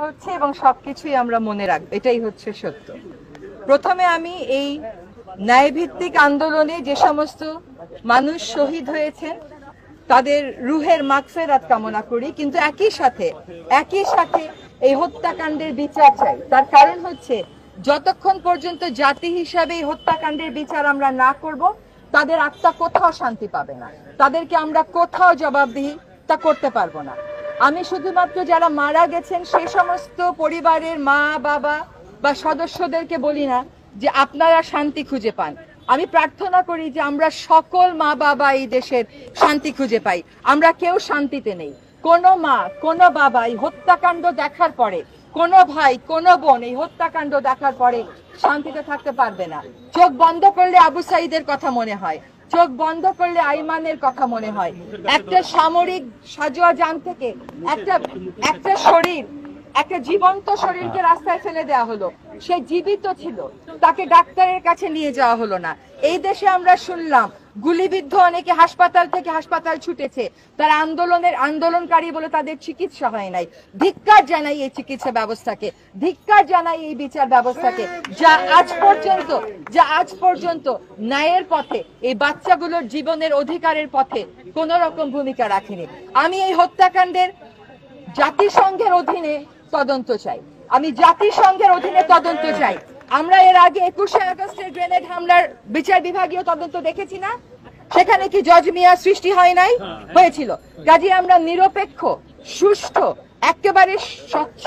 হচ্ছে এবং সবকিছুই আমরা মনে রাখবো, এটাই হচ্ছে সত্য। প্রথমে আমি এই ন্যায়ভিত্তিক আন্দোলনে যে সমস্ত মানুষ শহীদ হয়েছেন তাদের রুহের মাগফিরাত কামনা করি, কিন্তু একই সাথে এই হত্যাকাণ্ডের বিচার চাই। তার কারণ হচ্ছে যতক্ষণ পর্যন্ত জাতি হিসাবে এই হত্যাকাণ্ডের বিচার আমরা না করব, তাদের আত্মা কোথাও শান্তি পাবে না, তাদেরকে আমরা কোথাও জবাবদিহিতা করতে পারবো না। আমি শুধুমাত্র যারা মারা গেছেন সেই সমস্ত পরিবারের মা বাবা বা সদস্যদেরকে বলি না যে আপনারা শান্তি খুঁজে পান। আমি প্রার্থনা করি যে আমরা সকল মা বাবা এই দেশের শান্তি খুঁজে পাই। আমরা কেউ শান্তিতে নেই। কোনো মা কোনো বাবা এই হত্যাকাণ্ড দেখার পরে, কোনো ভাই কোনো বোন এই হত্যাকাণ্ড দেখার পরে শান্তিতে থাকতে পারবে না। চোখ বন্ধ করলে আবু সাঈদের কথা মনে হয়, চোখ বন্ধ করলে আইমানের কথা মনে হয়। একটা সামরিক সাজোয়া যান থেকে একটা শরীর, একটা জীবন্ত শরীরকে রাস্তায় ফেলে দেওয়া হলো। সে জীবিত ছিল, তাকে ডাক্তারের কাছে নিয়ে যাওয়া হলো না। এই দেশে আমরা শুনলাম গুলিবিদ্ধ অনেকে হাসপাতাল থেকে হাসপাতাল ছুটেছে, তারা আন্দোলনকারী বলে তাদের চিকিৎসা হয় নাই। ধিক্কার জানাই এই চিকিৎসা ব্যবস্থাকে, ধিক্কার জানাই এই বিচার ব্যবস্থাকে, যা আজ পর্যন্ত ন্যায়ের পথে, এই বাচ্চাগুলোর জীবনের অধিকারের পথে কোন রকম ভূমিকা রাখেনি। আমি এই হত্যাকাণ্ডের জাতিসংঘের অধীনে তদন্ত চাই, আমি জাতিসংঘের অধীনে তদন্ত চাই। আমরা এর আগে 21শে আগস্টের গ্রেনেড হামলার বিচার বিভাগীয় তদন্ত দেখেছি না? সেখানে কি জজ মিয়া সৃষ্টি হয় নাই? হয়েছিল। কাজে আমরা নিরপেক্ষ, সুষ্ঠু, একেবারে স্বচ্ছ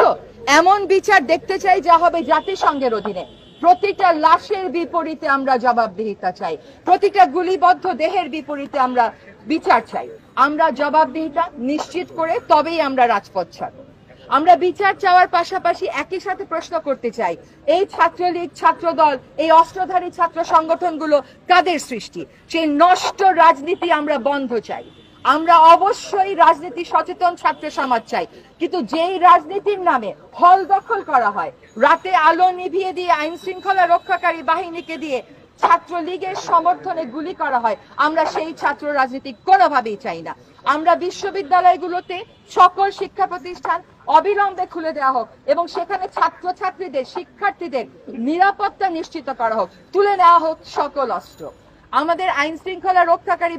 এমন বিচার দেখতে চাই যা হবে জাতিসংঘের অধীনে। প্রতিটা লাশের বিপরীতে আমরা জবাবদিহিতা চাই, প্রতিটা গুলিবদ্ধ দেহের বিপরীতে আমরা বিচার চাই। আমরা জবাবদিহিতা নিশ্চিত করে তবেই আমরা রাজপথ ছাড়ব। আমরা বিচার চাওয়ার পাশাপাশি একই সাথে প্রশ্ন করতে চাই, এই ছাত্রলীগ, ছাত্রদল, এই অস্ত্রধারী ছাত্র সংগঠনগুলো কাদের সৃষ্টি? সেই নষ্ট রাজনীতি আমরা বন্ধ চাই। আমরা অবশ্যই রাজনীতি সচেতন ছাত্র সমাজ চাই, কিন্তু যেই রাজনীতির নামে হল দখল করা হয়, রাতে আলো নিভিয়ে দিয়ে আইন শৃঙ্খলা রক্ষাকারী বাহিনীকে দিয়ে ছাত্রলীগের সমর্থনে গুলি করা হয়, আমরা সেই ছাত্র রাজনীতি কোনোভাবেই চাই না। আমরা বিশ্ববিদ্যালয়গুলোতে সকল শিক্ষা প্রতিষ্ঠান অবিলম্বে খুলে দেওয়া হোক এবং সেখানে ছাত্রছাত্রীদের, শিক্ষার্থীদের নিরাপত্তা নিশ্চিত করা হোক, তুলে নেওয়া হোক সকল অস্ত্র। আমাদের আইন শৃঙ্খলা রক্ষাকারী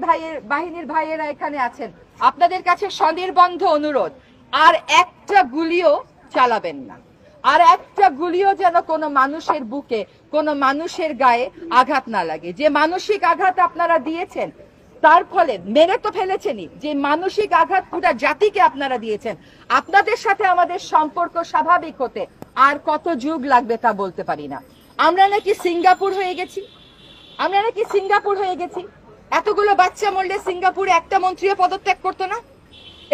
বাহিনীর ভাইয়েরা এখানে আছেন, আপনাদের কাছে স্বনির্বন্ধ অনুরোধ, আর একটা গুলিও চালাবেন না, আর একটা গুলিও যেন কোনো মানুষের বুকে, কোনো মানুষের গায়ে আঘাত না লাগে। যে মানসিক আঘাত আপনারা দিয়েছেন, তার ফলে মেরে তো ফেলেছেনই, যে মানসিক আঘাত পুরো জাতিকে আপনারা দিয়েছেন। আপনাদের সাথে আমাদের সম্পর্ক স্বাভাবিক হতে আর কত যুগ লাগবে তা বলতে পারি না। আমরা নাকি সিঙ্গাপুর হয়ে গেছি। এতগুলো বাচ্চা মরলে সিঙ্গাপুরে একটা মন্ত্রীও পদত্যাগ করতো না?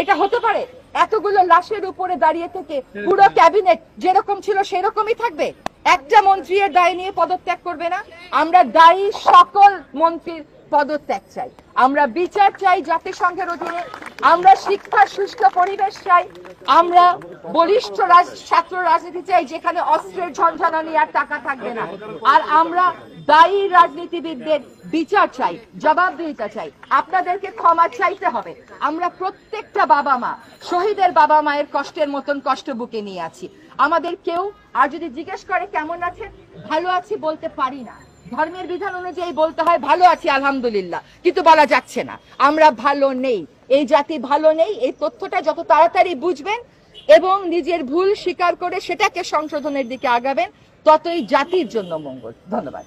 এটা হতে পারে? এতগুলো লাশের উপরে দাঁড়িয়ে থেকে পুরো ক্যাবিনেট যেরকম ছিল সেরকমই থাকবে? একটা মন্ত্রীর দায় নিয়ে পদত্যাগ করবে না? আমরা দায়ী সকল মন্ত্রীর পদত্যাগ চাই, আমরা বিচার চাই জাতিসংঘের অধীনে, আমরা শিক্ষার সুষ্ঠু পরিবেশ চাই, আমরা বলিষ্ঠ ছাত্র রাজনীতি চাই যেখানে অস্ত্রের ঝঞ্ঝানি আর টাকা থাকবে না, আর আমরা দায়ী রাজনীতিবিদদের বিচার চাই, জবাবদিহিতা চাই। আপনাদেরকে ক্ষমা চাইতে হবে। আমরা প্রত্যেকটা বাবা মা, শহীদের বাবা মায়ের কষ্টের মতন কষ্ট বুকে নিয়ে আছি। আমাদের কেউ আর যদি জিজ্ঞেস করে কেমন আছেন, ভালো আছি বলতে পারি না। ধর্মের বিধান অনুযায়ী বলতে হয় ভালো আছি আলহামদুলিল্লাহ, কিন্তু বলা যাচ্ছে না আমরা ভালো নেই, এই জাতি ভালো নেই। এই তথ্যটা যত তাড়াতাড়ি বুঝবেন এবং নিজের ভুল স্বীকার করে সেটাকে সংশোধনের দিকে আগাবেন, ততই জাতির জন্য মঙ্গল। ধন্যবাদ।